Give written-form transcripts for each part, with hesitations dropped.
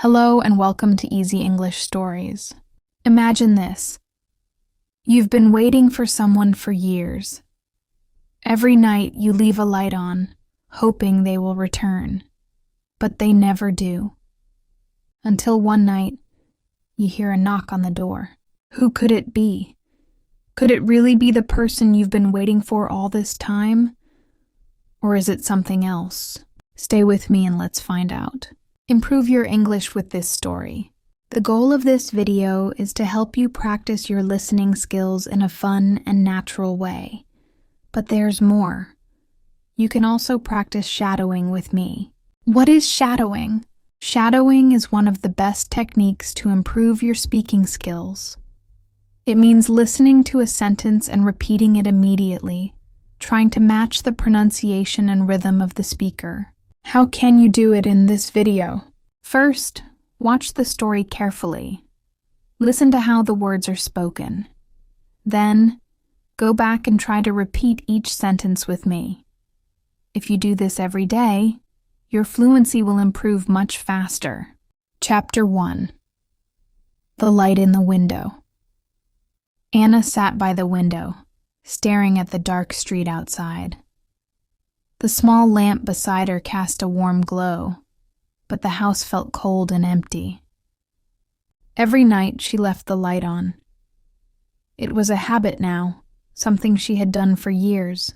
Hello and welcome to Easy English Stories. Imagine this. You've been waiting for someone for years. Every night you leave a light on, hoping they will return, but they never do. Until one night, you hear a knock on the door. Who could it be? Could it really be the person you've been waiting for all this time? Or is it something else? Stay with me and let's find out. Improve your English with this story. The goal of this video is to help you practice your listening skills in a fun and natural way. But there's more. You can also practice shadowing with me. What is shadowing? Shadowing is one of the best techniques to improve your speaking skills. It means listening to a sentence and repeating it immediately, trying to match the pronunciation and rhythm of the speaker. How can you do it in this video? First, watch the story carefully. Listen to how the words are spoken. Then, go back and try to repeat each sentence with me. If you do this every day, your fluency will improve much faster. Chapter 1. The light in the window. Anna sat by the window, staring at the dark street outside. The small lamp beside her cast a warm glow, but the house felt cold and empty. Every night she left the light on. It was a habit now, something she had done for years.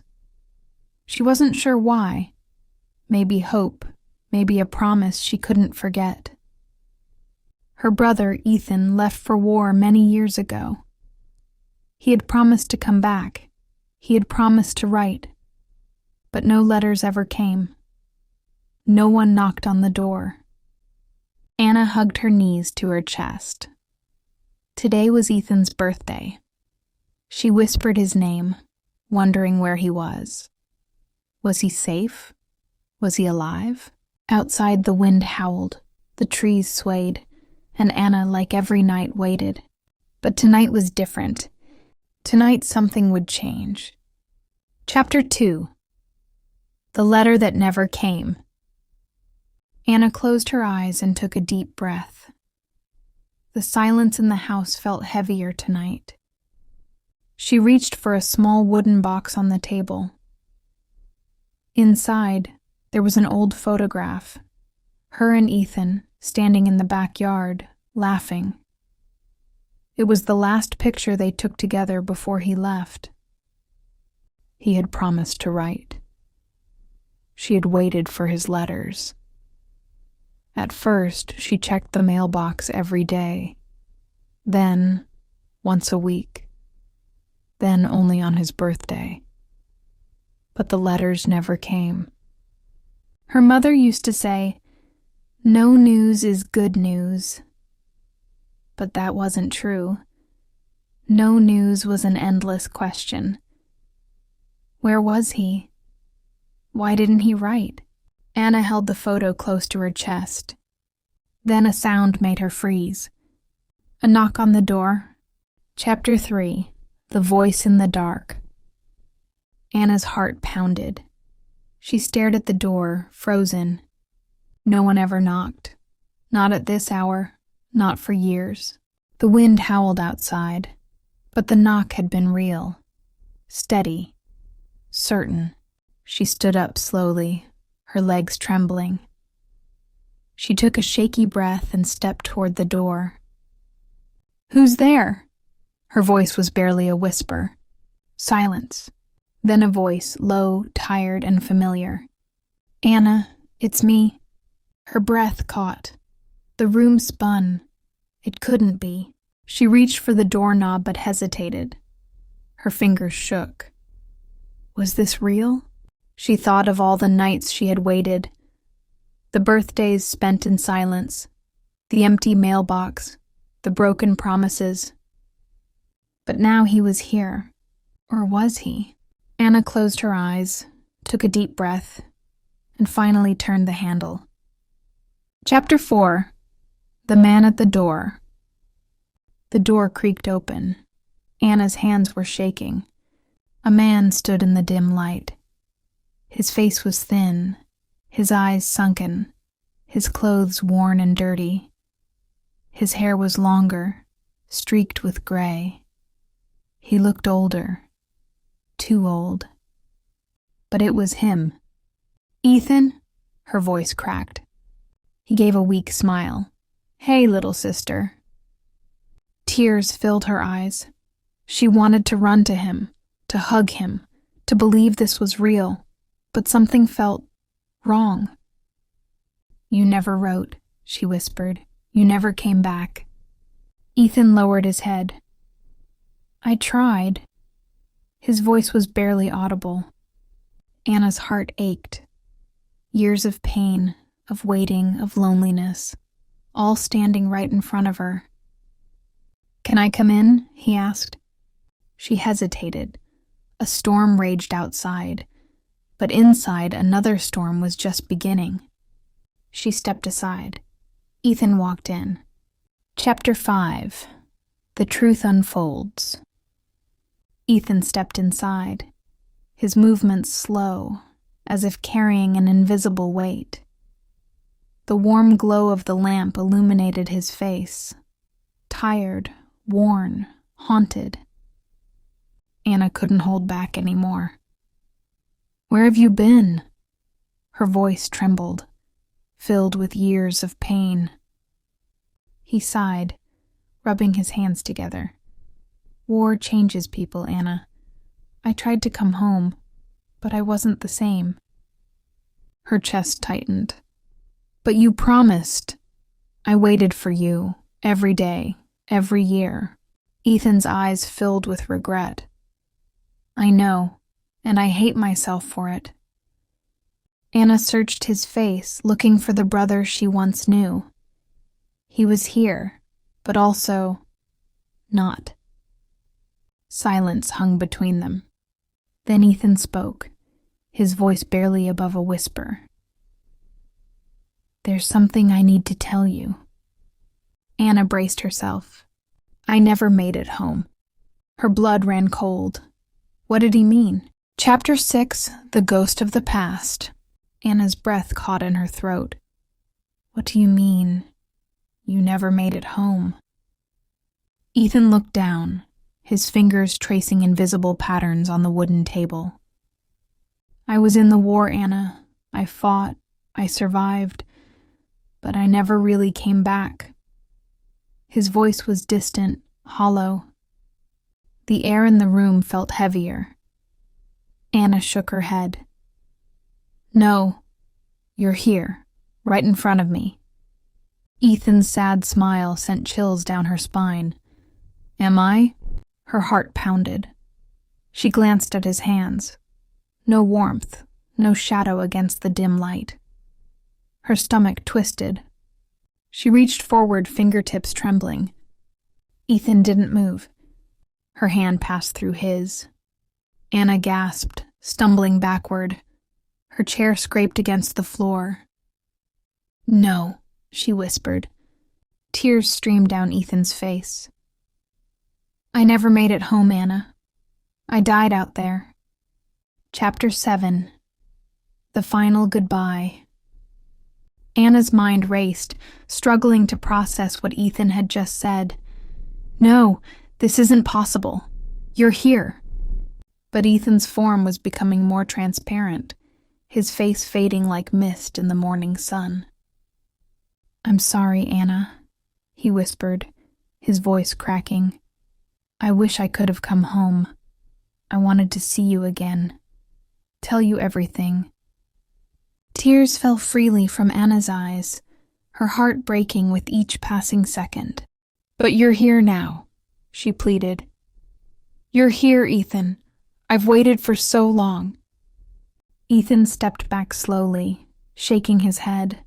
She wasn't sure why. Maybe hope, maybe a promise she couldn't forget. Her brother, Ethan, left for war many years ago. He had promised to come back. He had promised to write. But no letters ever came. No one knocked on the door. Anna hugged her knees to her chest. Today was Ethan's birthday. She whispered his name, wondering where he was. Was he safe? Was he alive? Outside the wind howled, the trees swayed, and Anna, like every night, waited. But tonight was different. Tonight something would change. Chapter 2. The letter that never came. Anna closed her eyes and took a deep breath. The silence in the house felt heavier tonight. She reached for a small wooden box on the table. Inside, there was an old photograph. Her and Ethan, standing in the backyard, laughing. It was the last picture they took together before he left. He had promised to write. She had waited for his letters. At first, she checked the mailbox every day. Then, once a week. Then only on his birthday. But the letters never came. Her mother used to say, "No news is good news." But that wasn't true. No news was an endless question. Where was he? Why didn't he write? Anna held the photo close to her chest. Then a sound made her freeze. A knock on the door. Chapter 3. The Voice in the Dark. Anna's heart pounded. She stared at the door, frozen. No one ever knocked. Not at this hour, not for years. The wind howled outside, but the knock had been real. Steady. Certain. She stood up slowly, her legs trembling. She took a shaky breath and stepped toward the door. "Who's there?" Her voice was barely a whisper. Silence. Then a voice, low, tired, and familiar. "Anna, it's me." Her breath caught. The room spun. It couldn't be. She reached for the doorknob but hesitated. Her fingers shook. Was this real? She thought of all the nights she had waited, the birthdays spent in silence, the empty mailbox, the broken promises. But now he was here. Or was he? Anna closed her eyes, took a deep breath, and finally turned the handle. Chapter 4. The Man at the Door. The door creaked open. Anna's hands were shaking. A man stood in the dim light. His face was thin, his eyes sunken, his clothes worn and dirty. His hair was longer, streaked with gray. He looked older, too old. But it was him. "Ethan?" Her voice cracked. He gave a weak smile. "Hey, little sister." Tears filled her eyes. She wanted to run to him, to hug him, to believe this was real, but something felt wrong. "You never wrote," she whispered. "You never came back." Ethan lowered his head. "I tried." His voice was barely audible. Anna's heart ached. Years of pain, of waiting, of loneliness, all standing right in front of her. "Can I come in?" he asked. She hesitated. A storm raged outside, but inside another storm was just beginning. She stepped aside. Ethan walked in. Chapter 5. The Truth Unfolds. Ethan stepped inside, his movements slow, as if carrying an invisible weight. The warm glow of the lamp illuminated his face, tired, worn, haunted. Anna couldn't hold back anymore. "Where have you been?" Her voice trembled, filled with years of pain. He sighed, rubbing his hands together. "War changes people, Anna. I tried to come home, but I wasn't the same." Her chest tightened. "But you promised." "I waited for you, every day, every year." Ethan's eyes filled with regret. "I know, and I hate myself for it." Anna searched his face, looking for the brother she once knew. He was here, but also not. Silence hung between them. Then Ethan spoke, his voice barely above a whisper. "There's something I need to tell you." Anna braced herself. "I never made it home." Her blood ran cold. What did he mean? Chapter 6. The Ghost of the Past. Anna's breath caught in her throat. "What do you mean? You never made it home?" Ethan looked down, his fingers tracing invisible patterns on the wooden table. "I was in the war, Anna. I fought. I survived. But I never really came back." His voice was distant, hollow. The air in the room felt heavier. Anna shook her head. "No, you're here, right in front of me." Ethan's sad smile sent chills down her spine. "Am I?" Her heart pounded. She glanced at his hands. No warmth, no shadow against the dim light. Her stomach twisted. She reached forward, fingertips trembling. Ethan didn't move. Her hand passed through his. Anna gasped, stumbling backward. Her chair scraped against the floor. "No," she whispered. Tears streamed down Ethan's face. "I never made it home, Anna. I died out there." Chapter 7. The Final Goodbye. Anna's mind raced, struggling to process what Ethan had just said. "No, this isn't possible. You're here." But Ethan's form was becoming more transparent, his face fading like mist in the morning sun. "I'm sorry, Anna," he whispered, his voice cracking. "I wish I could have come home. I wanted to see you again. Tell you everything." Tears fell freely from Anna's eyes, her heart breaking with each passing second. "But you're here now," she pleaded. "You're here, Ethan. I've waited for so long." Ethan stepped back slowly, shaking his head.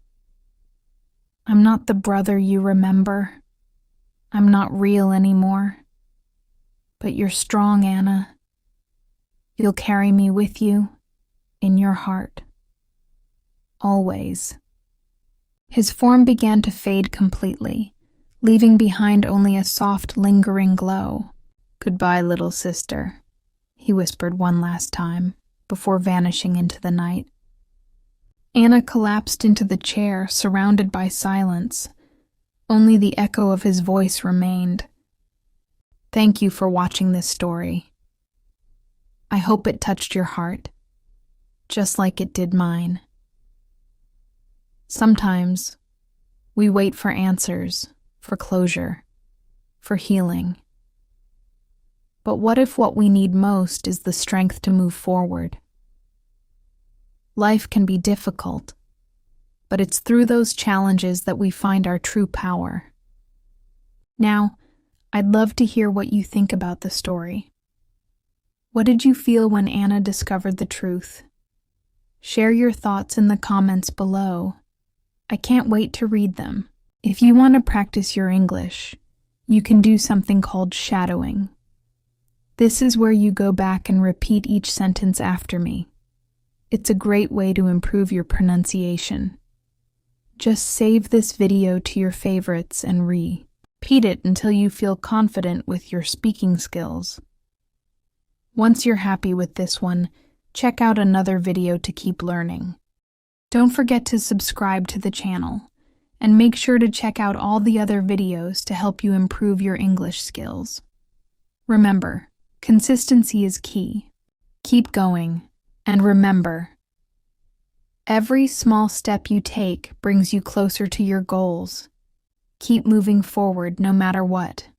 "I'm not the brother you remember. I'm not real anymore. But you're strong, Anna. You'll carry me with you, in your heart. Always." His form began to fade completely, leaving behind only a soft, lingering glow. "Goodbye, little sister," he whispered one last time, before vanishing into the night. Anna collapsed into the chair, surrounded by silence. Only the echo of his voice remained. Thank you for watching this story. I hope it touched your heart, just like it did mine. Sometimes we wait for answers, for closure, for healing. But what if what we need most is the strength to move forward? Life can be difficult, but it's through those challenges that we find our true power. Now, I'd love to hear what you think about the story. What did you feel when Anna discovered the truth? Share your thoughts in the comments below. I can't wait to read them. If you want to practice your English, you can do something called shadowing. This is where you go back and repeat each sentence after me. It's a great way to improve your pronunciation. Just save this video to your favorites and repeat it until you feel confident with your speaking skills. Once you're happy with this one, check out another video to keep learning. Don't forget to subscribe to the channel, and make sure to check out all the other videos to help you improve your English skills. Remember, consistency is key. Keep going, and remember, every small step you take brings you closer to your goals. Keep moving forward no matter what.